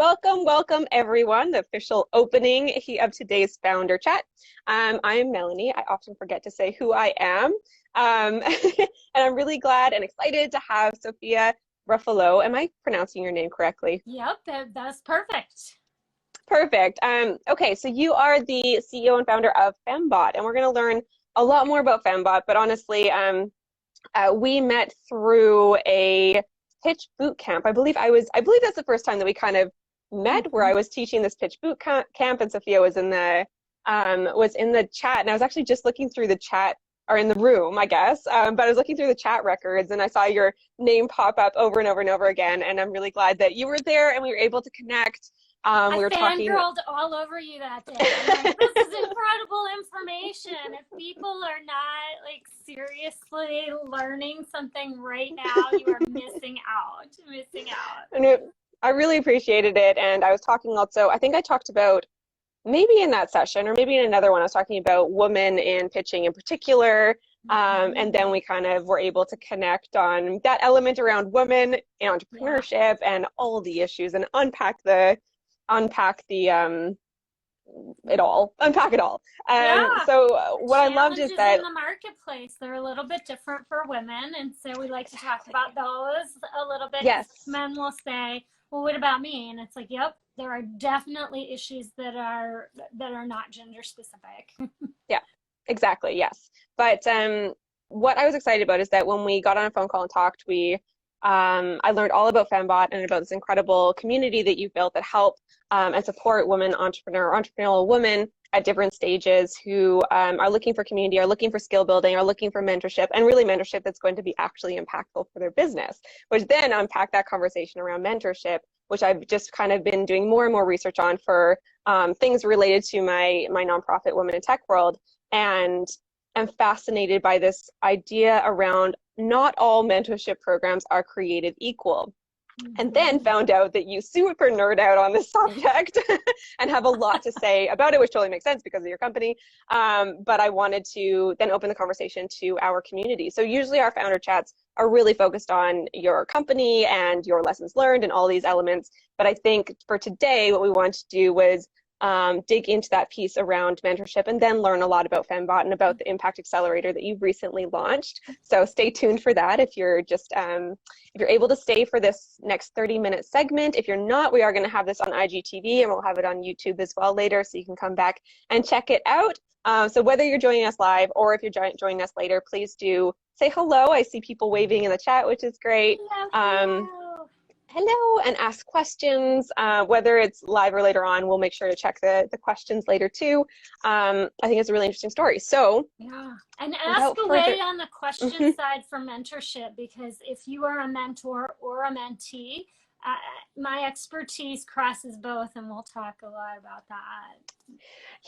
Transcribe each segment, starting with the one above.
Welcome everyone, the official opening of today's Founder Chat. I'm Melanie. I often forget to say who I am. And I'm really glad and excited to have Sophia Ruffolo. Am I pronouncing your name correctly? Yep, that's perfect. Perfect. Okay, so you are the CEO and founder of Fembot, and we're going to learn a lot more about Fembot, but honestly, we met through a pitch boot camp. I believe that's the first time that we kind of met, where I was teaching this pitch boot camp, and Sophia was in the chat, and I was actually just looking through the chat, or in the room, I guess, but I was looking through the chat records, and I saw your name pop up over and over and over again, and I'm really glad that you were there and we were able to connect. I we were talking all over you that day. I'm like, this is incredible information. If people are not like seriously learning something right now, you are missing out. And I really appreciated it, and I was talking also, I think I talked about, maybe in that session or maybe in another one, I was talking about women in pitching in particular, and then we kind of were able to connect on that element around women in entrepreneurship and all the issues, and unpack it all. So what I loved is that in the marketplace, they're a little bit different for women, and so we like to talk about those a little bit. Yes. Men will say, well, what about me? And it's like, yep, there are definitely issues that are not gender specific. Yeah, exactly. Yes. But what I was excited about is that when we got on a phone call and talked, I learned all about Fembot and about this incredible community that you've built that help and support entrepreneurial women at different stages who are looking for community, are looking for skill building, are looking for mentorship, and really mentorship that's going to be actually impactful for their business, which then unpack that conversation around mentorship, which I've just kind of been doing more and more research on for things related to my nonprofit Women in Tech world. And I'm fascinated by this idea around not all mentorship programs are created equal. And then found out that you super nerd out on this subject and have a lot to say about it, which totally makes sense because of your company. But I wanted to then open the conversation to our community. So usually our founder chats are really focused on your company and your lessons learned and all these elements. But I think for today, what we wanted to do was dig into that piece around mentorship, and then learn a lot about Fembot and about the Impact Accelerator that you recently launched. So stay tuned for that if you're able to stay for this next 30-minute segment. If you're not, we are going to have this on IGTV, and we'll have it on YouTube as well later, so you can come back and check it out. So whether you're joining us live or if you're joining us later, please do say hello. I see people waving in the chat, which is great. Hello, and ask questions, whether it's live or later on. We'll make sure to check the questions later too. I think it's a really interesting story. So yeah, and ask away on the question side for mentorship, because if you are a mentor or a mentee, my expertise crosses both, and we'll talk a lot about that.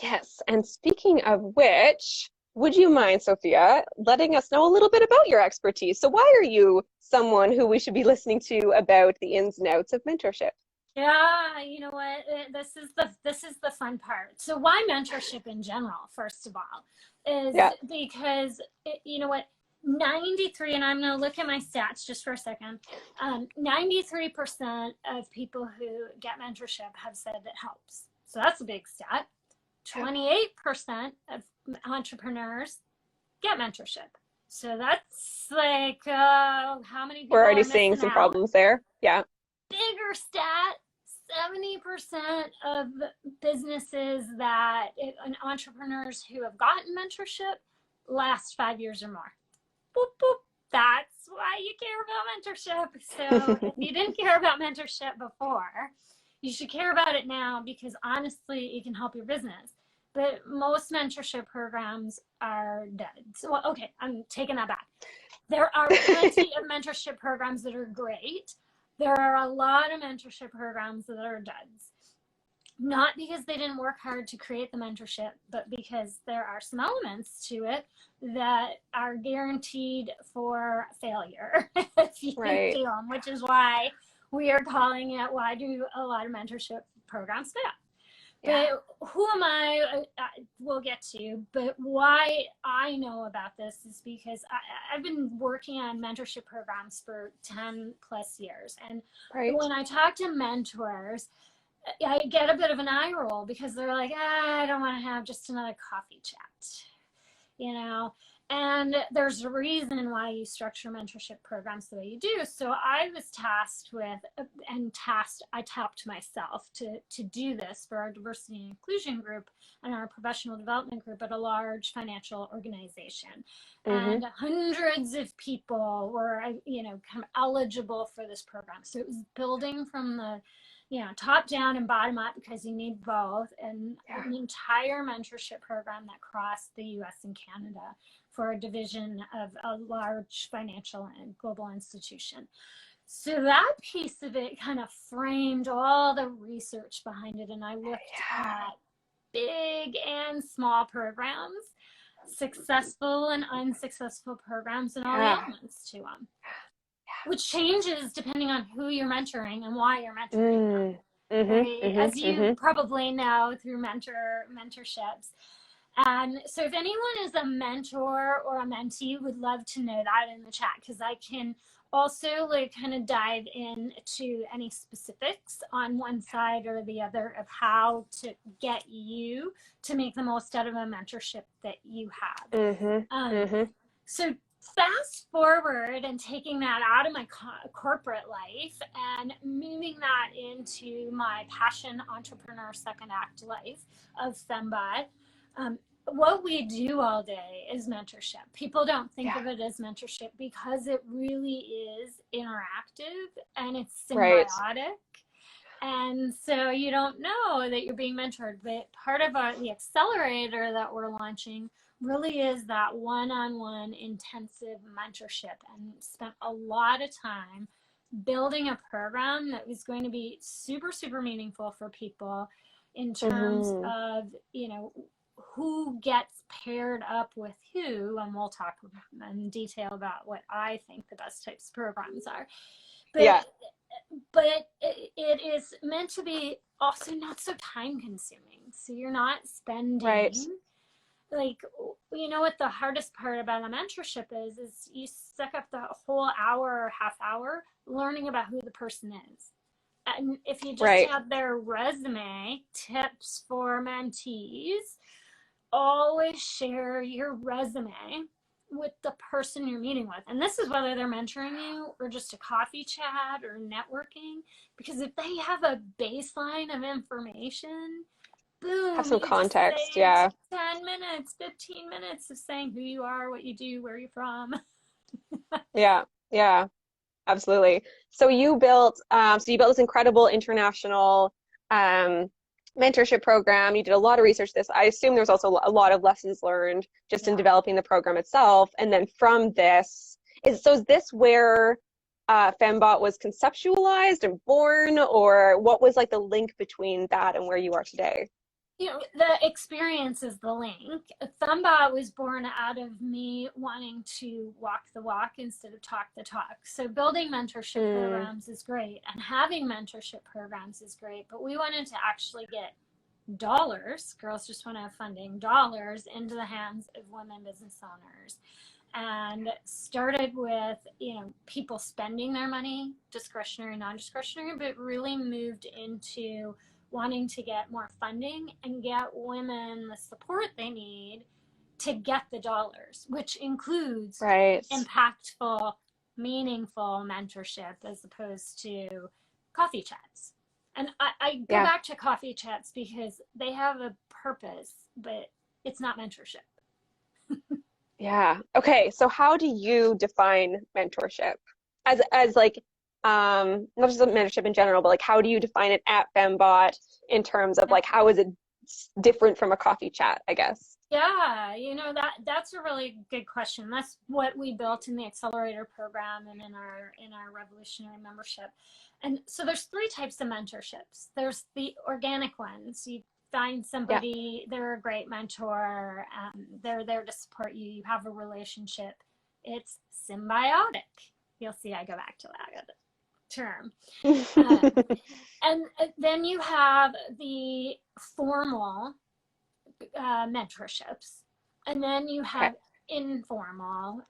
Yes, and speaking of which, would you mind, Sophia, letting us know a little bit about your expertise? So why are you someone who we should be listening to about the ins and outs of mentorship? Yeah, you know what? This is the fun part. So why mentorship in general, first of all, is because, you know what, 93, and I'm going to look at my stats just for a second, 93% of people who get mentorship have said it helps. So that's a big stat. 28% of entrepreneurs get mentorship. So that's like, how many people we're already seeing some problems there. Yeah. Bigger stat, 70% of businesses and entrepreneurs who have gotten mentorship last 5 years or more. Boop, boop. That's why you care about mentorship. So if you didn't care about mentorship before, you should care about it now, because honestly, it can help your business. But most mentorship programs are dead. So, okay, I'm taking that back. There are plenty of mentorship programs that are great. There are a lot of mentorship programs that are duds. Not because they didn't work hard to create the mentorship, but because there are some elements to it that are guaranteed for failure if you do them, which is why we are calling it, why do a lot of mentorship programs fail? But who am I? We'll get to. But why I know about this is because I've been working on mentorship programs for 10 plus years. And when I talk to mentors, I get a bit of an eye roll because they're like, I don't want to have just another coffee chat, you know. And there's a reason why you structure mentorship programs the way you do. So I was tasked with, I tapped myself to do this for our diversity and inclusion group and our professional development group at a large financial organization. And hundreds of people were, kind of eligible for this program. So it was building from the, top down and bottom up, because you need both, and an entire mentorship program that crossed the US and Canada for a division of a large financial and global institution. So that piece of it kind of framed all the research behind it. And I looked at big and small programs, successful and unsuccessful programs, and all the elements to them, which changes depending on who you're mentoring and why you're mentoring them. As you probably know through mentorships. And so if anyone is a mentor or a mentee, would love to know that in the chat, because I can also kind of dive into any specifics on one side or the other of how to get you to make the most out of a mentorship that you have. So fast forward and taking that out of my corporate life and moving that into my passion entrepreneur second act life of Fembot. What we do all day is mentorship. People don't think of it as mentorship because it really is interactive and it's symbiotic. And so you don't know that you're being mentored, but part of the accelerator that we're launching really is that one-on-one intensive mentorship, and spent a lot of time building a program that was going to be super, super meaningful for people in terms of, who gets paired up with who, and we'll talk in detail about what I think the best types of programs are. But it is meant to be also not so time consuming. So you're not spending like, what the hardest part about a mentorship is you suck up the whole hour or half hour learning about who the person is. And if you just have their resume, tips for mentees, always share your resume with the person you're meeting with. And this is whether they're mentoring you or just a coffee chat or networking, because if they have a baseline of information, boom, have some context. 10 minutes, 15 minutes of saying who you are, what you do, where you're from. Absolutely. So you built this incredible international mentorship program. You did a lot of research this. I assume there's also a lot of lessons learned just in developing the program itself. And then from this, is this where Fembot was conceptualized and born, or what was like the link between that and where you are today? The experience is the link. Fembot was born out of me wanting to walk the walk instead of talk the talk. So building mentorship programs is great, and having mentorship programs is great, but we wanted to actually get dollars, girls just want to have funding, dollars into the hands of women business owners. And started with, people spending their money, discretionary, non-discretionary, but really moved into wanting to get more funding and get women the support they need to get the dollars, which includes impactful, meaningful mentorship as opposed to coffee chats. And I go back to coffee chats because they have a purpose, but it's not mentorship. Okay. So how do you define mentorship as like, not just mentorship in general, but like, how do you define it at Fembot in terms of like, how is it different from a coffee chat, I guess? That's a really good question. That's what we built in the Accelerator program and in our revolutionary membership. And so there's 3 types of mentorships. There's the organic ones. You find somebody, they're a great mentor, they're there to support you, you have a relationship. It's symbiotic. You'll see I go back to that term. And then you have the formal mentorships, and then you have informal,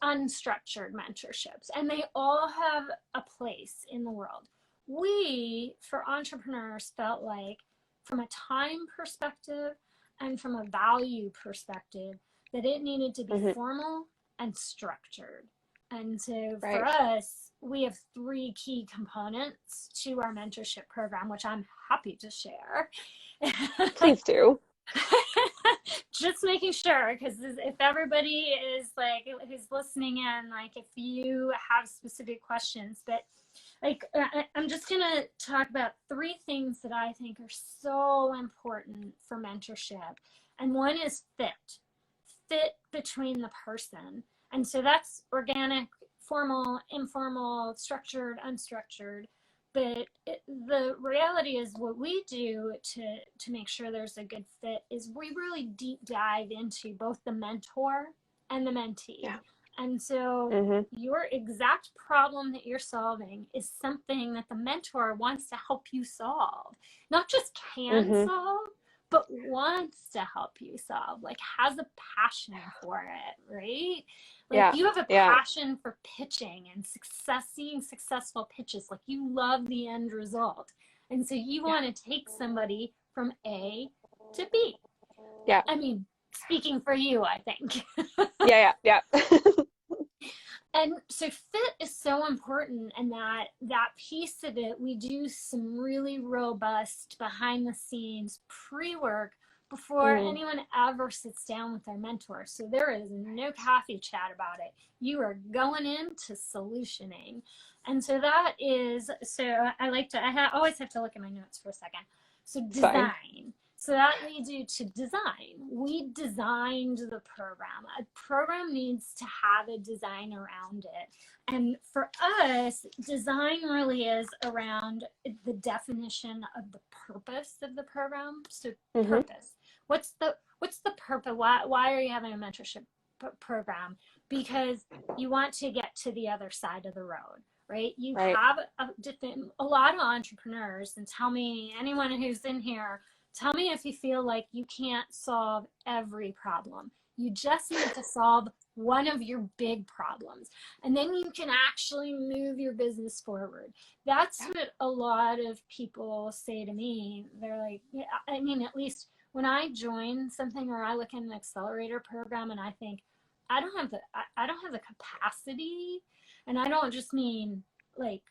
unstructured mentorships, and they all have a place in the world. we, for entrepreneurs, felt like from a time perspective and from a value perspective, that it needed to be formal and structured. And so for us, we have 3 key components to our mentorship program, which I'm happy to share. Please do. Just making sure, because if everybody is like, who's listening in, like if you have specific questions, but like I'm just gonna talk about 3 things that I think are so important for mentorship. And one is fit between the person. And so that's organic, formal, informal, structured, unstructured. But the reality is what we do to make sure there's a good fit is we really deep dive into both the mentor and the mentee. Yeah. And so your exact problem that you're solving is something that the mentor wants to help you solve. Not just can solve, but wants to help you solve, like has a passion for it, right? Like you have a passion for pitching and seeing successful pitches. Like you love the end result. And so you want to take somebody from A to B. Yeah. I mean, speaking for you, I think. Yeah. And so fit is so important, and that piece of it, we do some really robust behind the scenes pre-work before anyone ever sits down with their mentor. So there is no coffee chat about it. You are going into solutioning. And so that is, so I always have to look at my notes for a second. So design. Fine. So that leads you to design. We designed the program. A program needs to have a design around it. And for us, design really is around the definition of the purpose of the program. So purpose. What's the purpose? Why are you having a mentorship program? Because you want to get to the other side of the road. Right? You have a lot of entrepreneurs, and tell me, anyone who's in here, tell me if you feel like you can't solve every problem. You just need to solve one of your big problems, and then you can actually move your business forward. That's what a lot of people say to me. They're like, yeah, I mean, at least when I join something or I look at an Accelerator program and I think, I don't have the capacity, and I don't just mean like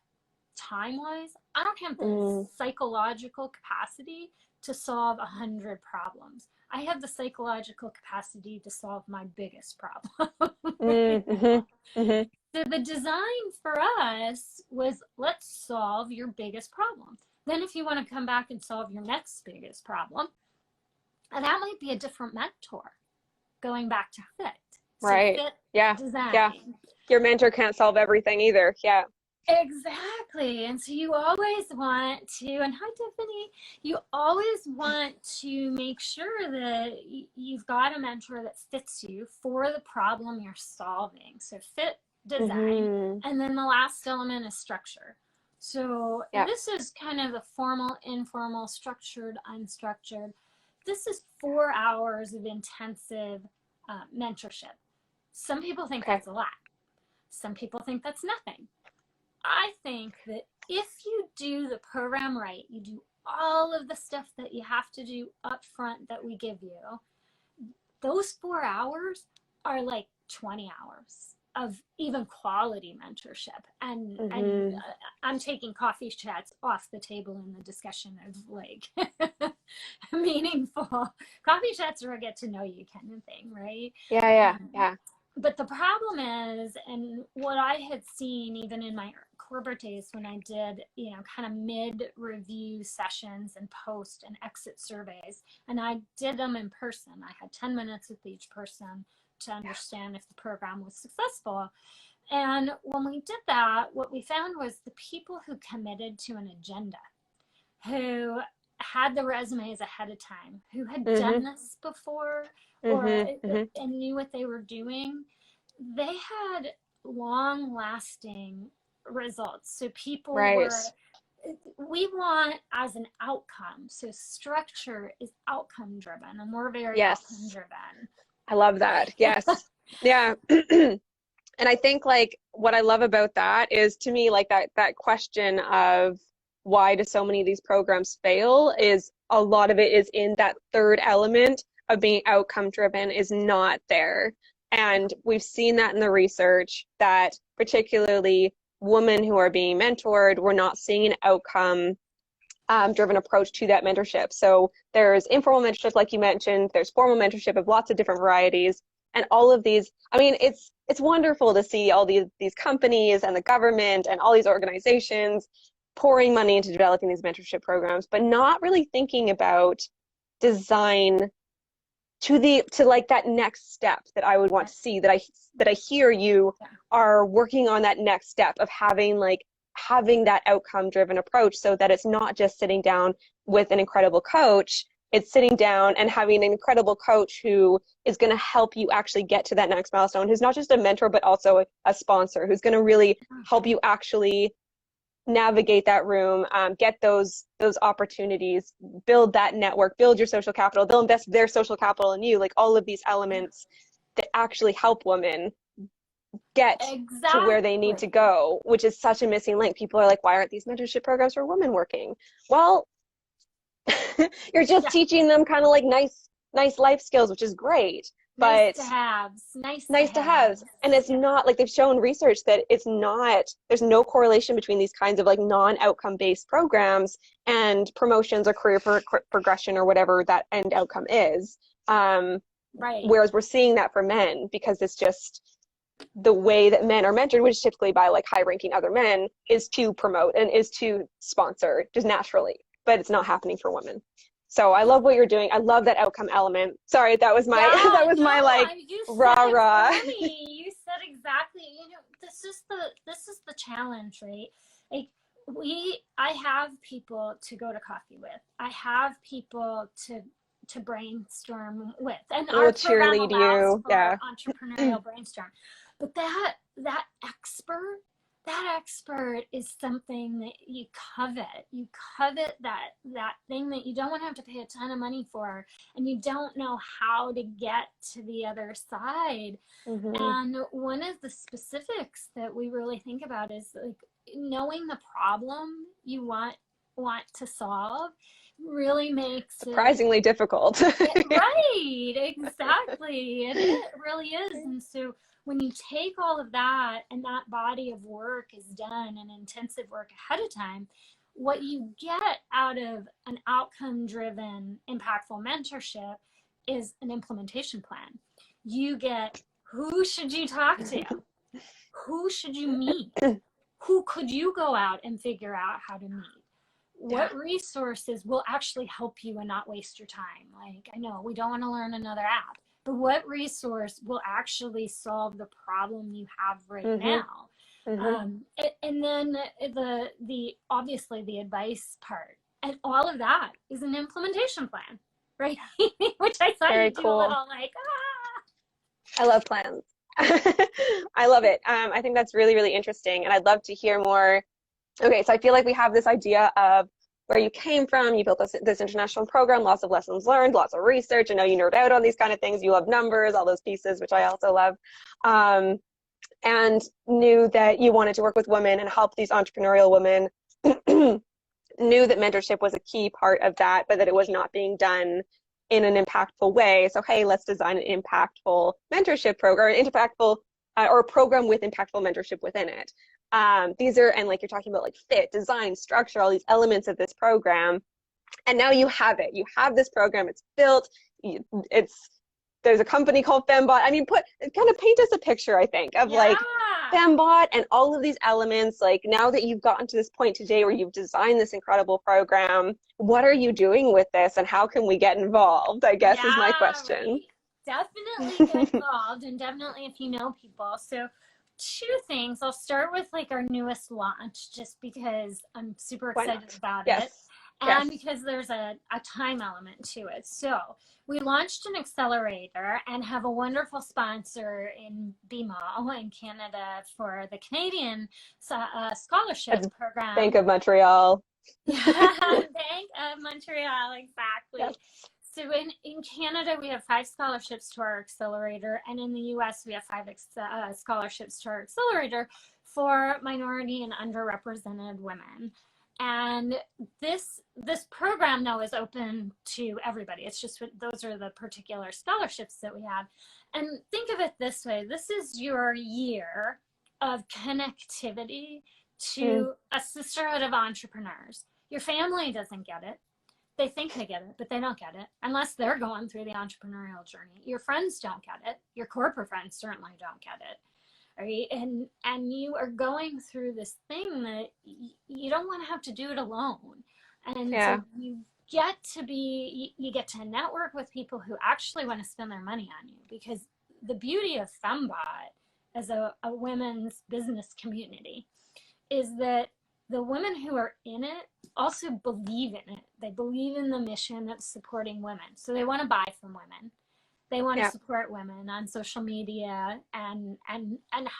time-wise, I don't have the psychological capacity to solve 100 problems. I have the psychological capacity to solve my biggest problem. So the design for us was, let's solve your biggest problem. Then if you want to come back and solve your next biggest problem, and that might be a different mentor, going back to fit. So fit, design. Yeah. Your mentor can't solve everything either. Yeah. Exactly. And so you always want to, and hi Tiffany, you always want to make sure that you've got a mentor that fits you for the problem you're solving. So fit, design, and then the last element is structure. So this is kind of the formal, informal, structured, unstructured. This is 4 hours of intensive mentorship. Some people think that's a lot. Some people think that's nothing. I think that if you do the program right, you do all of the stuff that you have to do up front that we give you, those 4 hours are like 20 hours of even quality mentorship. And I'm taking coffee chats off the table in the discussion of like meaningful coffee chats or a get to know you kind of thing, right? Yeah. But the problem is, and what I had seen even in my corporate days when I did, kind of mid-review sessions and post and exit surveys, and I did them in person. I had 10 minutes with each person to understand if the program was successful. And when we did that, what we found was the people who committed to an agenda, who had the resumes ahead of time, who had done this before and knew what they were doing, they had long-lasting results. So people we want as an outcome. So structure is outcome driven, and we're very outcome driven. I love that. Yes. Yeah. And I think like what I love about that is, to me, like that question of why do so many of these programs fail is a lot of it is in that third element of being outcome driven is not there. And we've seen that in the research that particularly women who are being mentored, we're not seeing an outcome driven approach to that mentorship. So there's informal mentorship, like you mentioned, there's formal mentorship of lots of different varieties. And all of these, I mean, it's wonderful to see all these companies and the government and all these organizations pouring money into developing these mentorship programs, but not really thinking about design to like that next step that I would want to see, that I hear you are working on that next step of having that outcome driven approach, so that it's not just sitting down with an incredible coach, it's sitting down and having an incredible coach who is going to help you actually get to that next milestone, who's not just a mentor, but also a sponsor, who's going to really help you actually navigate that room, get those opportunities, build that network, build your social capital. They'll invest their social capital in you, like all of these elements that actually help women get to where they need to go, which is such a missing link. People are like, why aren't these mentorship programs for women working? Well, you're just teaching them kind of like nice life skills, which is great. But nice to have. And it's not like they've shown research that there's no correlation between these kinds of like non-outcome based programs and promotions or career progression or whatever that end outcome is. Whereas we're seeing that for men, because it's just the way that men are mentored, which is typically by like high ranking other men, is to promote and is to sponsor just naturally, but it's not happening for women. So I love what you're doing. I love that outcome element. Sorry, that was my my like rah. You said exactly. This is the challenge, right? Like I have people to go to coffee with. I have people to brainstorm with, and our program allows for entrepreneurial brainstorm. But that expert is something that you covet. You covet that thing that you don't want to have to pay a ton of money for, and you don't know how to get to the other side. And one of the specifics that we really think about is like knowing the problem you want to solve really makes surprisingly difficult. Right, exactly. It really is. And so when you take all of that and that body of work is done and intensive work ahead of time, what you get out of an outcome-driven, impactful mentorship is an implementation plan. You get, who should you talk to? Who should you meet? Who could you go out and figure out how to meet? What resources will actually help you and not waste your time? Like, I know we don't want to learn another app, but what resource will actually solve the problem you have right now? And then the obviously the advice part, and all of that is an implementation plan, right? Which I thought you do a little like, I love plans. I love it. I think that's really, really interesting, and I'd love to hear more. Okay, so I feel like we have this idea of where you came from. You built this international program, lots of lessons learned, lots of research. I know you nerd out on these kind of things. You love numbers, all those pieces, which I also love. And knew that you wanted to work with women and help these entrepreneurial women. Knew that mentorship was a key part of that, but that it was not being done in an impactful way. So, hey, let's design an impactful mentorship program, or a program with impactful mentorship within it. These are, and like you're talking about, like fit, design, structure, all these elements of this program. And now you have it. You have this program. It's built. There's a company called Fembot. I mean, kind of paint us a picture, I think, of like Fembot and all of these elements. Like, now that you've gotten to this point today where you've designed this incredible program, what are you doing with this, and how can we get involved, I guess, is my question. Right. Definitely get involved, and definitely if you know people. So 2 things. I'll start with like our newest launch, just because I'm super excited about it. And because there's a time element to it. So we launched an accelerator and have a wonderful sponsor in BMO in Canada for the Canadian scholarship program. Bank of Montreal. Bank of Montreal, exactly. Yes. So in Canada, we have 5 scholarships to our accelerator, and in the US, we have 5 scholarships to our accelerator for minority and underrepresented women. And this program, though, is open to everybody. It's just those are the particular scholarships that we have. And think of it this way. This is your year of connectivity to a sisterhood of entrepreneurs. Your family doesn't get it. They think they get it, but they don't get it unless they're going through the entrepreneurial journey. Your friends don't get it. Your corporate friends certainly don't get it. Right? And you are going through this thing that you don't want to have to do it alone. And so you get to network with people who actually want to spend their money on you, because the beauty of Fembot as a women's business community is that the women who are in it also believe in it. They believe in the mission of supporting women. So they want to buy from women. They want to support women on social media and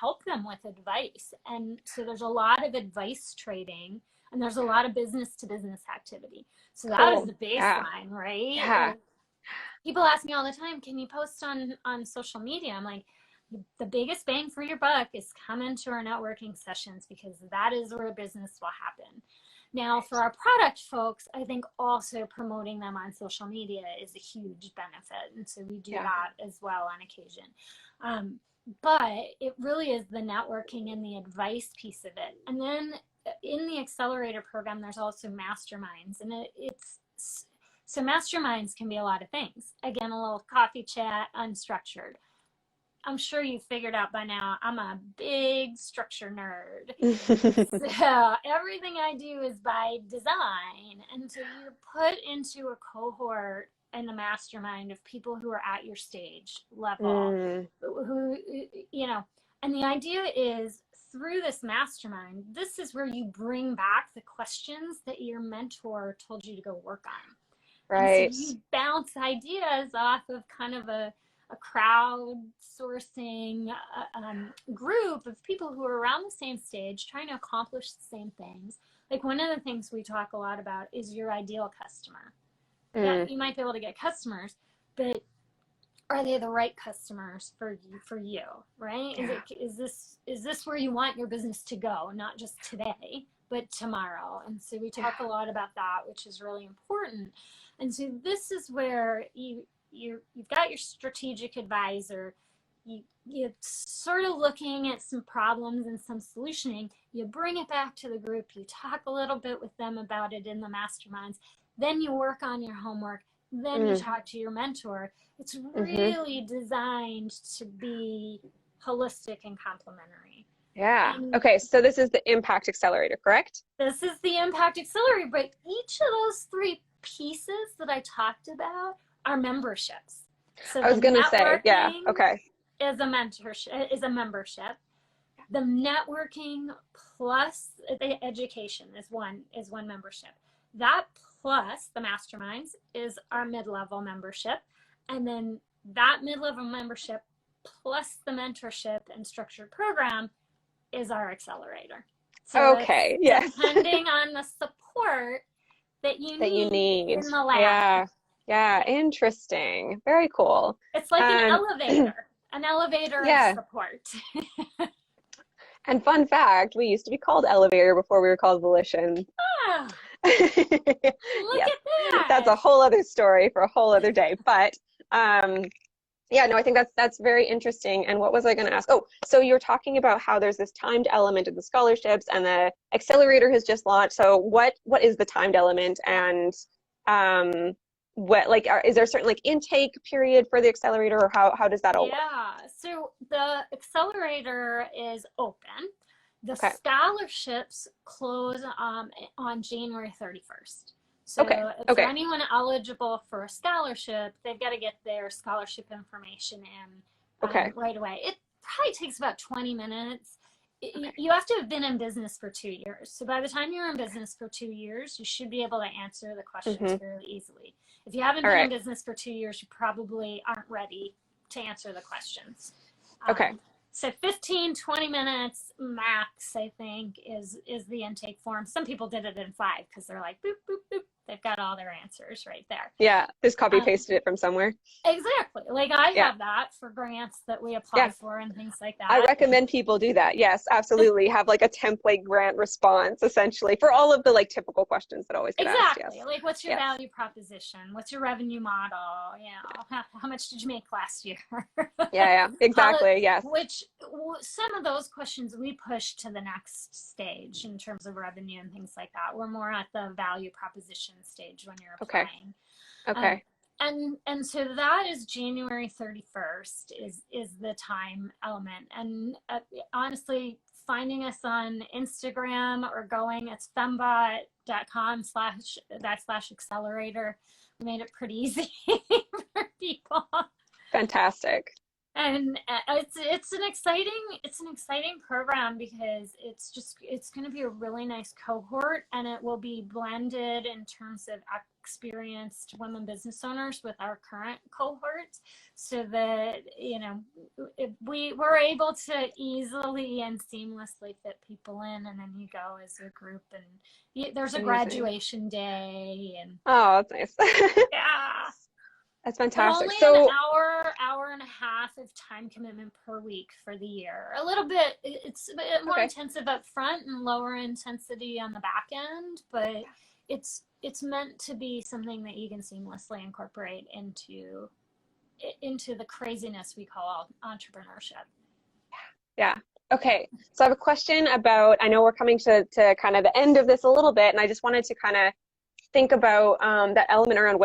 help them with advice. And so there's a lot of advice trading, and there's a lot of business to business activity. So that is the baseline, right? Yeah. Like, people ask me all the time, can you post on social media? I'm like, the biggest bang for your buck is come into our networking sessions, because that is where business will happen. Now, for our product folks, I think also promoting them on social media is a huge benefit. And so we do that as well on occasion. But it really is the networking and the advice piece of it. And then in the Accelerator program, there's also Masterminds. And so Masterminds can be a lot of things. Again, a little coffee chat, unstructured. I'm sure you figured out by now, I'm a big structure nerd. So everything I do is by design. And so you're put into a cohort in the mastermind of people who are at your stage level, who, and the idea is through this mastermind, this is where you bring back the questions that your mentor told you to go work on. Right. And so you bounce ideas off of kind of a crowd sourcing group of people who are around the same stage trying to accomplish the same things. Like, one of the things we talk a lot about is your ideal customer. Yeah, you might be able to get customers, but are they the right customers for you, right? Yeah. Is this where you want your business to go, not just today, but tomorrow? And so we talk a lot about that, which is really important. And so this is where you've got your strategic advisor, you're sort of looking at some problems and some solutioning, you bring it back to the group, you talk a little bit with them about it in the masterminds, then you work on your homework, then you talk to your mentor. It's really designed to be holistic and complementary. Yeah. Okay, so this is the Impact Accelerator, correct? This is the Impact Accelerator, but each of those three pieces that I talked about are memberships. So I was going to say, is a mentorship, is a membership. The networking plus the education is one membership. That plus the masterminds is our mid-level membership. And then that mid-level membership plus the mentorship and structured program is our accelerator. So depending on the support that you need in the lab. Yeah, interesting. Very cool. It's like an elevator of support. And fun fact, we used to be called Elevator before we were called Volition. Ah, look at that. That's a whole other story for a whole other day. But I think that's very interesting. And what was I going to ask? Oh, so you're talking about how there's this timed element of the scholarships, and the Accelerator has just launched. So what is the timed element, and is there a certain intake period for the Accelerator, or how does that all work? Yeah, so the Accelerator is open. The scholarships close on January 31st. So for anyone eligible for a scholarship, they've got to get their scholarship information in right away. It probably takes about 20 minutes. You have to have been in business for 2 years. So by the time you're in business for 2 years, you should be able to answer the questions fairly easily. If you haven't been in business for 2 years, you probably aren't ready to answer the questions. So 15, 20 minutes max, I think, is the intake form. Some people did it in 5 because they're like, boop, boop, boop, They've got all their answers right there. Yeah, just copy pasted it from somewhere. Exactly. Like I have that for grants that we apply for and things like that. I recommend people do that. Yes, absolutely. Have like a template grant response essentially for all of the like typical questions that always get asked. Yes. Like what's your value proposition? What's your revenue model? You know, how much did you make last year? Yeah, exactly. Yes. Which some of those questions we push to the next stage in terms of revenue and things like that. We're more at the value proposition stage when you're applying. Okay. And so that is January 31st is the time element. And honestly, finding us on Instagram or going, it's fembot.com/accelerator. We made it pretty easy for people. Fantastic. And it's an exciting program because it's going to be a really nice cohort, and it will be blended in terms of experienced women business owners with our current cohort, so that, you know, if we were able to easily and seamlessly fit people in, and then you go as a group, and there's a graduation day, and oh, that's nice. yeah. That's fantastic. But only an hour and a half of time commitment per week for the year. A little bit, it's a bit more intensive up front and lower intensity on the back end, but it's meant to be something that you can seamlessly incorporate into the craziness we call entrepreneurship. Yeah. Okay. So I have a question about, I know we're coming to kind of the end of this a little bit, and I just wanted to kind of think about that element around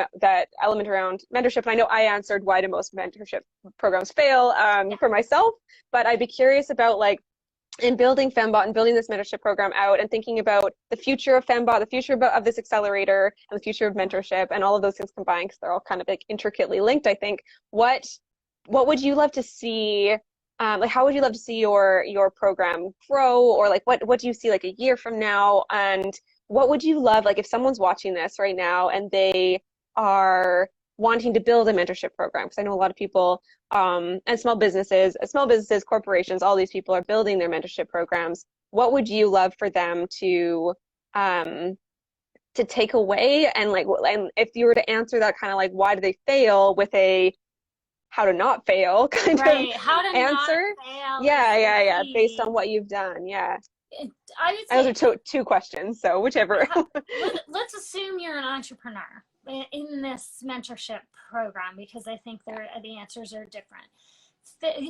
mentorship. And I know I answered why do most mentorship programs fail for myself, but I'd be curious about, like, in building Fembot and building this mentorship program out and thinking about the future of Fembot, the future of this accelerator, and the future of mentorship, and all of those things combined, because they're all kind of like intricately linked, I think. What would you love to see? Like, how would you love to see your program grow, or like what do you see like a year from now? And what would you love, like, if someone's watching this right now and they are wanting to build a mentorship program? Because I know a lot of people and small businesses, corporations, all these people are building their mentorship programs. What would you love for them to take away? And like, and if you were to answer that kind of like, why do they fail, with a how to not fail kind of how to answer? Not fail. Yeah. Based on what you've done. Yeah. I would say those are two questions, so whichever. Let's assume you're an entrepreneur in this mentorship program, because I think the answers are different.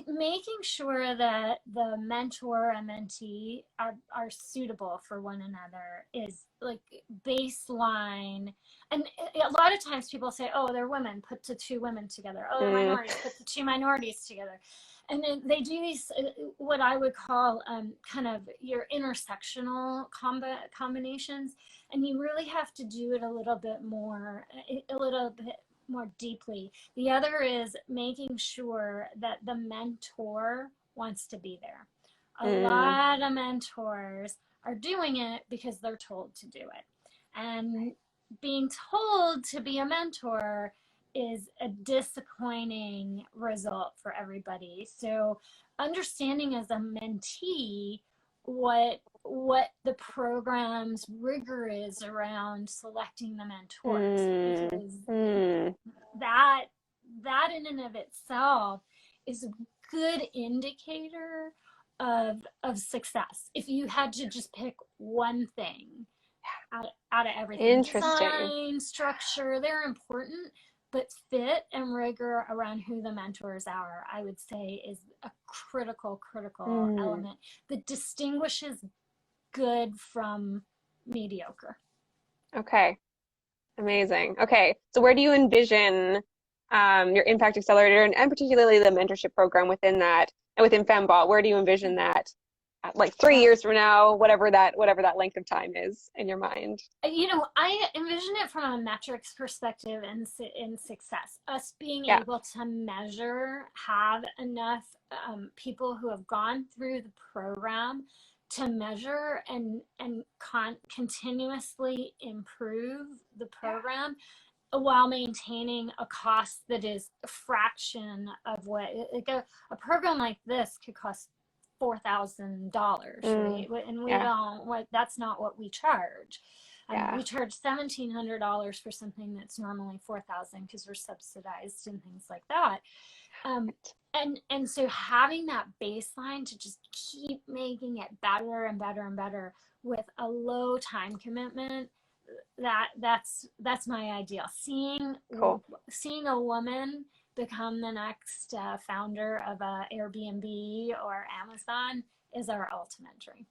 Making sure that the mentor and mentee are suitable for one another is like baseline. And a lot of times people say, oh, they're women, put the two women together. Oh, they're minorities, put the two minorities together. And then they do these, what I would call kind of your intersectional combinations. And you really have to do it a little bit more deeply. The other is making sure that the mentor wants to be there. A lot of mentors are doing it because they're told to do it. And being told to be a mentor is a disappointing result for everybody. So understanding as a mentee what the program's rigor is around selecting the mentors, because that in and of itself is a good indicator of success. If you had to just pick one thing out of everything, Interesting. design, structure, they're important, but fit and rigor around who the mentors are, I would say, is a critical element that distinguishes good from mediocre. Okay. Amazing. Okay. So where do you envision your Impact Accelerator and particularly the mentorship program within that, and within Fembot, where do you envision that like 3 years from now, whatever that length of time is in your mind? You know, I envision it from a metrics perspective and in success. Us being able to measure, have enough people who have gone through the program to measure and continuously improve the program while maintaining a cost that is a fraction of what a program like this could cost. $4,000, right? And we don't. That's not what we charge. We charge $1,700 for something that's normally $4,000 because we're subsidized and things like that. And so having that baseline to just keep making it better and better and better with a low time commitment, that's my ideal. Seeing a woman become the next founder of a Airbnb or Amazon is our ultimate dream.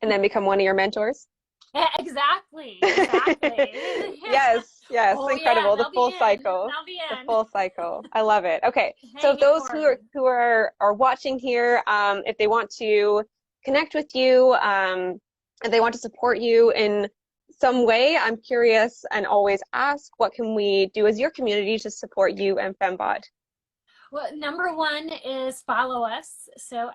And then become one of your mentors. Yeah, exactly. Yes, incredible. The full cycle. The full cycle. I love it. Okay, so if those who are watching here, if they want to connect with you, if they want to support you in some way, I'm curious and always ask, what can we do as your community to support you and Fembot? Well, number one is follow us. So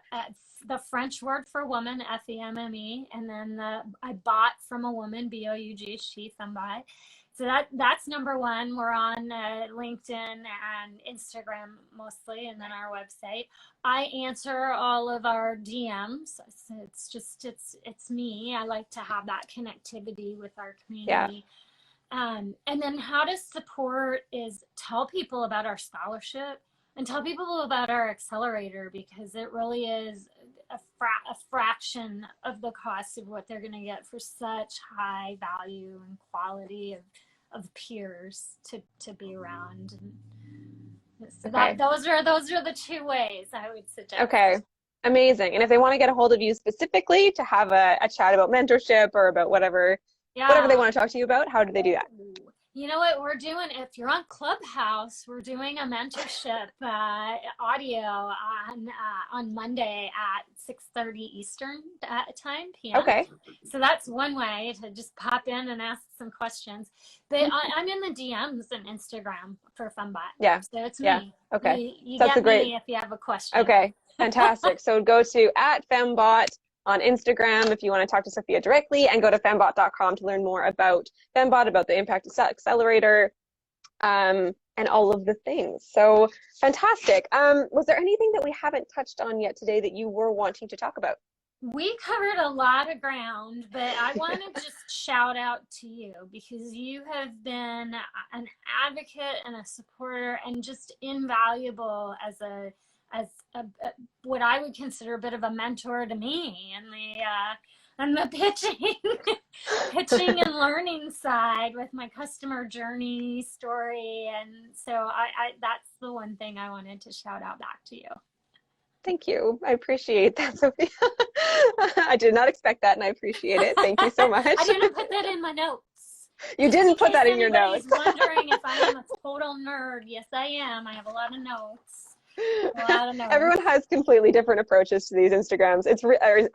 the French word for woman, FEMME, and then I bought from a woman, BOUGHT, Fembot. So that's number one. We're on LinkedIn and Instagram mostly, and then our website. I answer all of our DMs. So it's me. I like to have that connectivity with our community. Yeah. And then how to support is tell people about our scholarship and tell people about our accelerator, because it really is a fraction of the cost of what they're going to get for such high value and quality of peers to be around. And so those are the two ways I would suggest. Okay, amazing. And if they want to get a hold of you specifically to have a chat about mentorship or about whatever they want to talk to you about, how do they do that? You know what we're doing? If you're on Clubhouse, we're doing a mentorship audio on Monday at 6:30 Eastern time PM. Okay. So that's one way to just pop in and ask some questions. But I'm in the DMs and Instagram for Fembot. Yeah. So it's me. Me. Okay. You get me if you have a question. Okay. Fantastic. So go to @Fembot on Instagram if you want to talk to Sophia directly, and go to fembot.com to learn more about Fembot, about the Impact Accelerator, and all of the things. So fantastic. Was there anything that we haven't touched on yet today that you were wanting to talk about? We covered a lot of ground, but I want to just shout out to you, because you have been an advocate and a supporter and just invaluable as what I would consider a bit of a mentor to me, and the pitching and learning side with my customer journey story. And so I that's the one thing I wanted to shout out back to you. Thank you. I appreciate that, Sophia. I did not expect that, and I appreciate it. Thank you so much. I didn't put that in my notes. You didn't put that in your notes. Wondering if I am a total nerd. Yes, I am. I have a lot of notes. Everyone has completely different approaches to these Instagrams.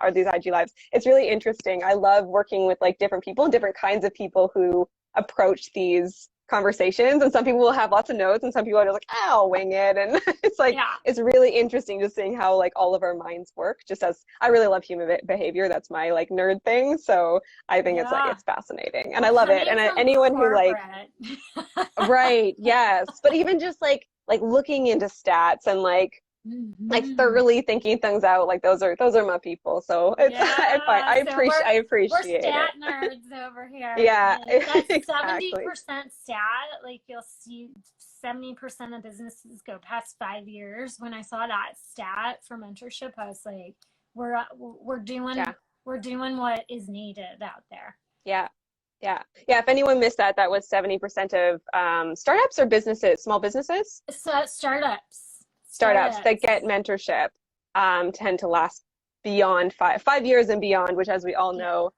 Or these IG lives. It's really interesting. I love working with different people and different kinds of people who approach these conversations. And some people will have lots of notes, and some people are just I'll wing it. And it's it's really interesting just seeing how all of our minds work. Just as I really love human behavior, that's my nerd thing. So I think it's fascinating, and I love it. And anyone who right, yes, but even just looking into stats and thoroughly thinking things out, those are my people. So it's I appreciate we're stat nerds over here. Yeah, that's exactly. 70% stat. You'll see 70% of businesses go past 5 years. When I saw that stat for mentorship, I was like, we're doing what is needed out there. Yeah. If anyone missed that was 70% of startups or businesses, small businesses? So startups that get mentorship tend to last beyond 5 years and beyond, which, as we all know,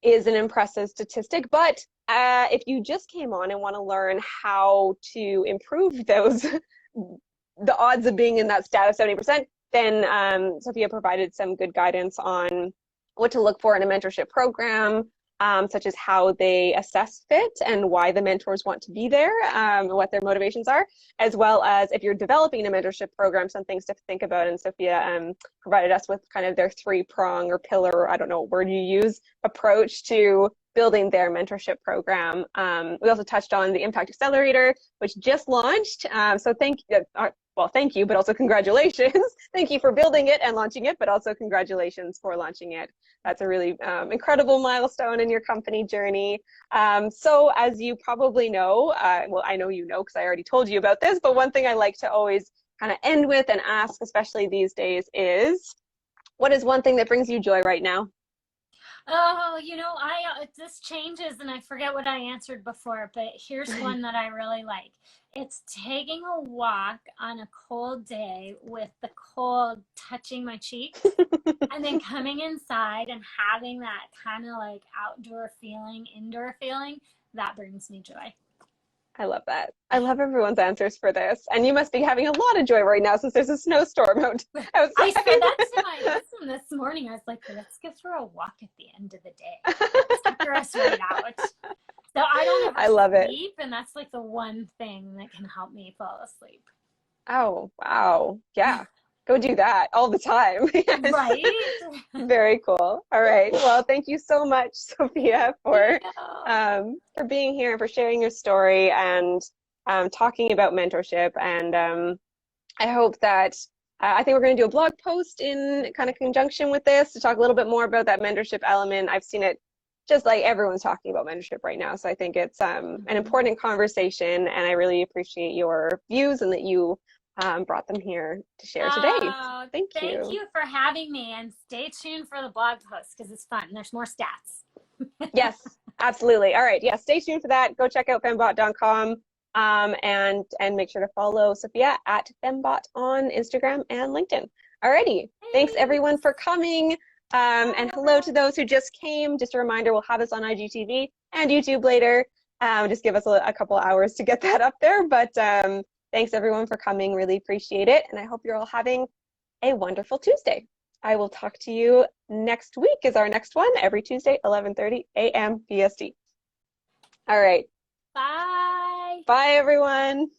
is an impressive statistic. But if you just came on and want to learn how to improve the odds of being in that stat of 70%, then Sophia provided some good guidance on what to look for in a mentorship program, such as how they assess fit and why the mentors want to be there, what their motivations are, as well as if you're developing a mentorship program, some things to think about. And Sophia provided us with kind of their 3-prong or pillar, or I don't know what word you use, approach to building their mentorship program. We also touched on the Impact Accelerator, which just launched. So well, thank you, but also congratulations. Thank you for building it and launching it, but also congratulations for launching it. That's a really incredible milestone in your company journey. So as you probably know, well, I know you know because I already told you about this, but one thing I like to always kind of end with and ask, especially these days, is what is one thing that brings you joy right now? Oh, this changes and I forget what I answered before, but here's one that I really like. It's taking a walk on a cold day with the cold touching my cheeks and then coming inside and having that kind of like outdoor feeling, indoor feeling. That brings me joy. I love that. I love everyone's answers for this. And you must be having a lot of joy right now since there's a snowstorm outside. I said that to my husband this morning. I was like, let's go for a walk at the end of the day. Sucker us right out. So I don't ever I love sleep, it. and that's like the one thing that can help me fall asleep. Oh, wow. Yeah. Go do that all the time. Yes. Right? Very cool. All right. Well, thank you so much, Sophia, Yeah. for being here and for sharing your story and talking about mentorship. And I hope that I think we're going to do a blog post in kind of conjunction with this to talk a little bit more about that mentorship element. I've seen it just like everyone's talking about mentorship right now. So I think it's an important conversation, and I really appreciate your views and that you brought them here to share today. Oh, Thank thank you. you for having me, and stay tuned for the blog post because it's fun. There's more stats. Yes, absolutely. All right. Yeah, stay tuned for that. Go check out fembot.com and make sure to follow Sophia at Fembot on Instagram and LinkedIn. Alrighty. Thanks everyone for coming. And hello to those who just came. Just a reminder, we'll have this on IGTV and YouTube later. Just give us a couple hours to get that up there. But thanks everyone for coming. Really appreciate it. And I hope you're all having a wonderful Tuesday. I will talk to you next week is our next one, every Tuesday, 11:30 a.m. PST. All right. Bye. Bye, everyone.